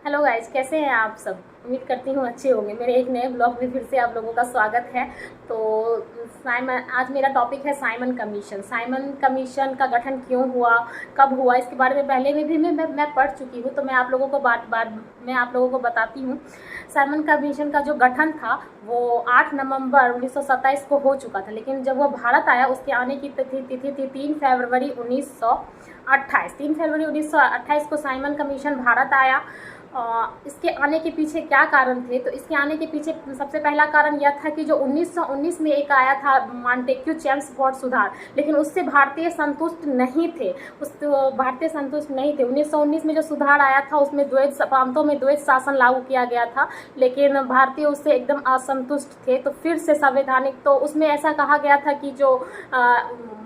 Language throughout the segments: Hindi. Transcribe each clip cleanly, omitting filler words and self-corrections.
हेलो गाइज, कैसे हैं आप सब। उम्मीद करती हूँ अच्छे होंगे। मेरे एक नए ब्लॉग में फिर से आप लोगों का स्वागत है। तो आज मेरा टॉपिक है साइमन कमीशन। साइमन कमीशन का गठन क्यों हुआ, कब हुआ, इसके बारे में पहले में भी मैं पढ़ चुकी हूँ, तो मैं आप लोगों को मैं आप लोगों को बताती हूँ। साइमन कमीशन का जो गठन था वो 8 नवंबर 1927 को हो चुका था, लेकिन जब वो भारत आया उसके आने की तिथि थी 3 फरवरी 1928। 3 फरवरी 1928 को साइमन कमीशन भारत आया। इसके आने के पीछे क्या कारण थे, तो इसके आने के पीछे सबसे पहला कारण यह था कि जो 1919 में एक आया था मॉन्टेक्यू चेम्सफोर्ड सुधार, लेकिन उससे भारतीय संतुष्ट नहीं थे। भारतीय संतुष्ट नहीं थे। 1919 में जो सुधार आया था उसमें प्रांतों में द्वैध शासन लागू किया गया था, लेकिन भारतीय उससे एकदम असंतुष्ट थे। तो फिर से संवैधानिक, तो उसमें ऐसा कहा गया था कि जो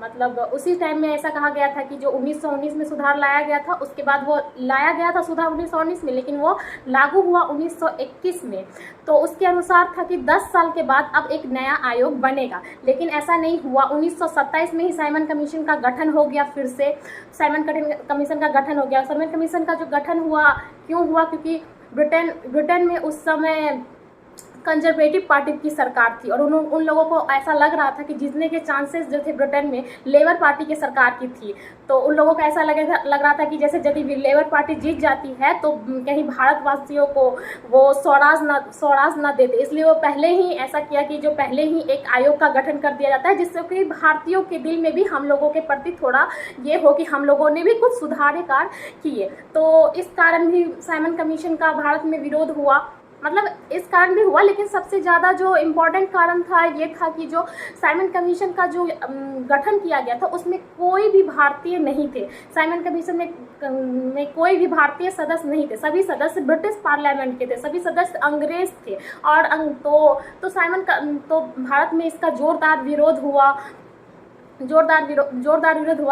मतलब उसी टाइम में ऐसा कहा गया था कि जो 1919 में सुधार लाया गया था, उसके बाद वो लाया गया था सुधार 1919 में, लेकिन वो लागू हुआ 1921 में। तो उसके अनुसार था कि 10 साल के बाद अब एक नया आयोग बनेगा, लेकिन ऐसा नहीं हुआ। 1927 में ही साइमन कमीशन का गठन हो गया। फिर से साइमन कमीशन का गठन हो गया। साइमन कमीशन का जो गठन हुआ क्यों हुआ, क्योंकि ब्रिटेन में उस समय कंजर्वेटिव पार्टी की सरकार थी और उन लोगों को ऐसा लग रहा था कि जीतने के चांसेस जो थे ब्रिटेन में लेबर पार्टी की सरकार की थी। तो उन लोगों को ऐसा लग रहा था कि जैसे यदि लेबर पार्टी जीत जाती है तो कहीं भारतवासियों को वो स्वराज न देते, इसलिए वो पहले ही ऐसा किया कि जो पहले ही एक आयोग का गठन कर दिया जाता है, जिससे कि भारतीयों के दिल में भी हम लोगों के प्रति थोड़ा ये हो कि हम लोगों ने भी कुछ सुधार कार्य किए। तो इस कारण भी साइमन कमीशन का भारत में विरोध हुआ। मतलब इस कारण भी हुआ, लेकिन सबसे ज़्यादा जो इम्पोर्टेंट कारण था ये था कि जो साइमन कमीशन का जो गठन किया गया था उसमें कोई भी भारतीय नहीं थे। साइमन कमीशन में कोई भी भारतीय सदस्य नहीं थे। सभी सदस्य ब्रिटिश पार्लियामेंट के थे, सभी सदस्य अंग्रेज थे। और तो भारत में इसका जोरदार विरोध हुआ।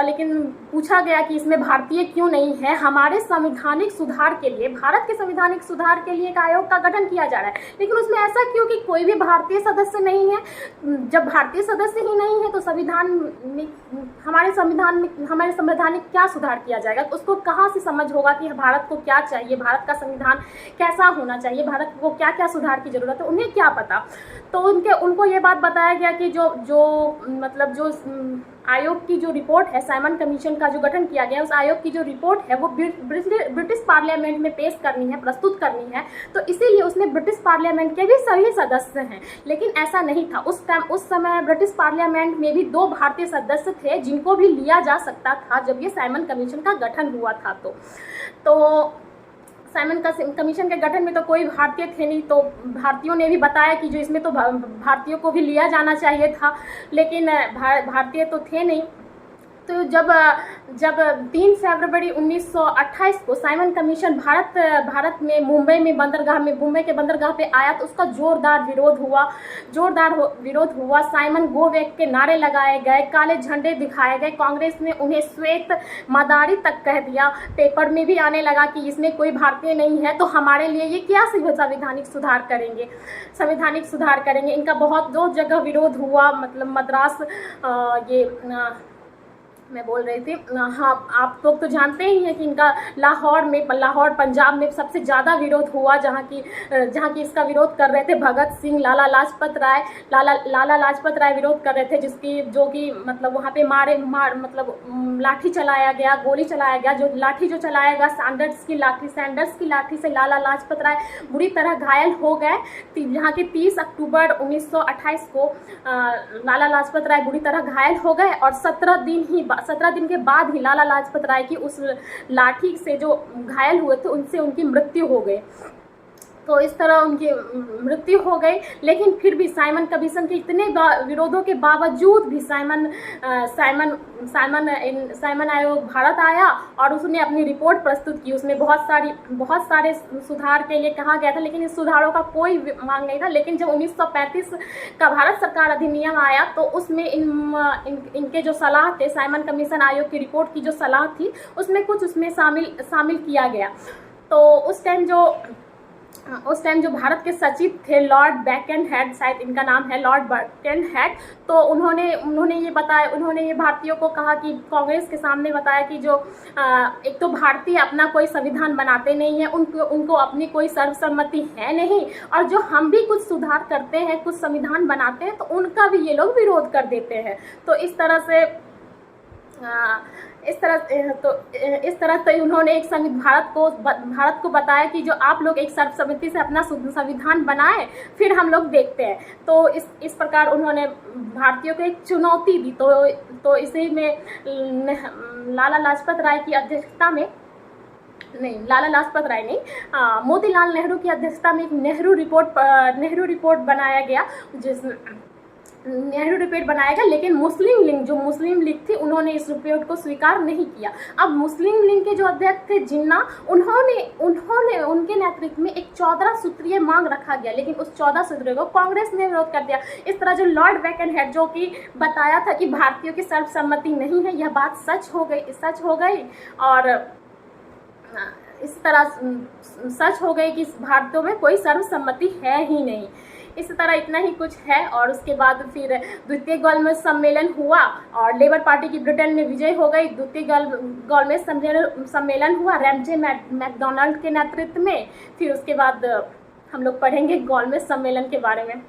लेकिन पूछा गया कि इसमें भारतीय क्यों नहीं है। हमारे संवैधानिक सुधार के लिए, भारत के संवैधानिक सुधार के लिए एक आयोग का गठन किया जा रहा है, लेकिन उसमें ऐसा क्यों कि कोई भी भारतीय सदस्य नहीं है। जब भारतीय सदस्य ही नहीं है तो हमारे संवैधानिक क्या सुधार किया जाएगा। उसको कहाँ से समझ होगा कि भारत को क्या चाहिए, भारत का संविधान कैसा होना चाहिए, भारत को क्या क्या सुधार की जरूरत है, उन्हें क्या पता। तो उनको ये बात बताया गया कि जो आयोग की जो रिपोर्ट है, साइमन कमीशन का जो गठन किया गया, उस आयोग की जो रिपोर्ट है वो ब्रिटिश पार्लियामेंट में पेश करनी है, प्रस्तुत करनी है। तो इसीलिए उसमें ब्रिटिश पार्लियामेंट के भी सभी सदस्य हैं, लेकिन ऐसा नहीं था। उस समय ब्रिटिश पार्लियामेंट में भी 2 भारतीय सदस्य थे जिनको भी लिया जा सकता था जब ये साइमन कमीशन का गठन हुआ था। तो साइमन कमीशन के गठन में तो कोई भारतीय थे नहीं, तो भारतीयों ने भी बताया कि जो इसमें तो भारतीयों को भी लिया जाना चाहिए था, लेकिन भारतीय तो थे नहीं। तो जब 3 फरवरी 1928 को साइमन कमीशन भारत में मुंबई के बंदरगाह पे आया, तो उसका जोरदार विरोध हुआ। साइमन गो बैक के नारे लगाए गए, काले झंडे दिखाए गए। कांग्रेस ने उन्हें श्वेत मदारी तक कह दिया। पेपर में भी आने लगा कि इसमें कोई भारतीय नहीं है, तो हमारे लिए ये क्या संवैधानिक सुधार करेंगे। इनका बहुत 2 जगह विरोध हुआ। मतलब मद्रास मैं बोल रही थी, हाँ, आप लोग तो जानते ही हैं कि इनका लाहौर पंजाब में सबसे ज़्यादा विरोध हुआ, जहाँ की इसका विरोध कर रहे थे भगत सिंह, लाला लाजपत राय विरोध कर रहे थे, जो कि मतलब वहाँ पे लाठी चलाया गया, गोली चलाया गया। जो लाठी चलाया गया सैंडर्स की लाठी से लाला लाजपत राय बुरी तरह घायल हो गए। जहाँ की 30 अक्टूबर 1928 को लाला लाजपत राय बुरी तरह घायल हो गए, और 17 दिन के बाद ही लाला लाजपत राय की उस लाठी से जो घायल हुए थे उनसे उनकी मृत्यु हो गई। तो इस तरह उनकी मृत्यु हो गई। लेकिन फिर भी साइमन कमीशन के इतने विरोधों के बावजूद भी साइमन आयोग भारत आया और उसने अपनी रिपोर्ट प्रस्तुत की। उसमें बहुत सारे सुधार के लिए कहा गया था, लेकिन इस सुधारों का कोई मांग नहीं था। लेकिन जब 1935 का भारत सरकार अधिनियम आया, तो उसमें इनके जो सलाह थे, साइमन कमीशन आयोग की रिपोर्ट की जो सलाह थी, उसमें कुछ शामिल किया गया। तो उस टाइम जो उस टाइम जो भारत के सचिव थे लॉर्ड बेकनहेड, शायद इनका नाम है लॉर्ड बेकनहेड, तो उन्होंने ये बताया, उन्होंने ये भारतीयों को कहा कि कांग्रेस के सामने बताया कि जो एक तो भारतीय अपना कोई संविधान बनाते नहीं है, उनको अपनी कोई सर्वसम्मति है नहीं, और जो हम भी कुछ सुधार करते हैं, कुछ संविधान बनाते हैं, तो उनका भी ये लोग विरोध कर देते हैं। तो इस तरह से उन्होंने एक भारत को बताया कि जो आप लोग एक सर्वसम्मति से अपना संविधान बनाएं, फिर हम लोग देखते हैं। तो इस प्रकार उन्होंने भारतीयों को एक चुनौती दी। तो इसी में लाला लाजपत राय की अध्यक्षता में, नहीं लाला लाजपत राय नहीं, मोतीलाल नेहरू की अध्यक्षता में एक नेहरू रिपोर्ट बनाया गया, नेहरू रिपोर्ट बनाया गया। लेकिन मुस्लिम लीग थी, उन्होंने इस रिपोर्ट को स्वीकार नहीं किया। अब मुस्लिम लीग के जो अध्यक्ष थे जिन्ना, उन्होंने उनके नेतृत्व में एक 14 सूत्रीय मांग रखा गया, लेकिन उस 14 सूत्रीय को कांग्रेस ने विरोध कर दिया। इस तरह जो लॉर्ड बेकनहेड जो कि बताया था कि भारतीयों की सर्वसम्मति नहीं है, यह बात सच हो गई और इस तरह सच हो गई कि भारतीयों में कोई सर्वसम्मति है ही नहीं। इस तरह इतना ही कुछ है। और उसके बाद फिर द्वितीय गोलमेज सम्मेलन हुआ और लेबर पार्टी की ब्रिटेन में विजय हो गई। द्वितीय गोलमेज सम्मेलन हुआ रैमजे मैकडोनाल्ड के नेतृत्व में। फिर उसके बाद हम लोग पढ़ेंगे गोलमेज सम्मेलन के बारे में।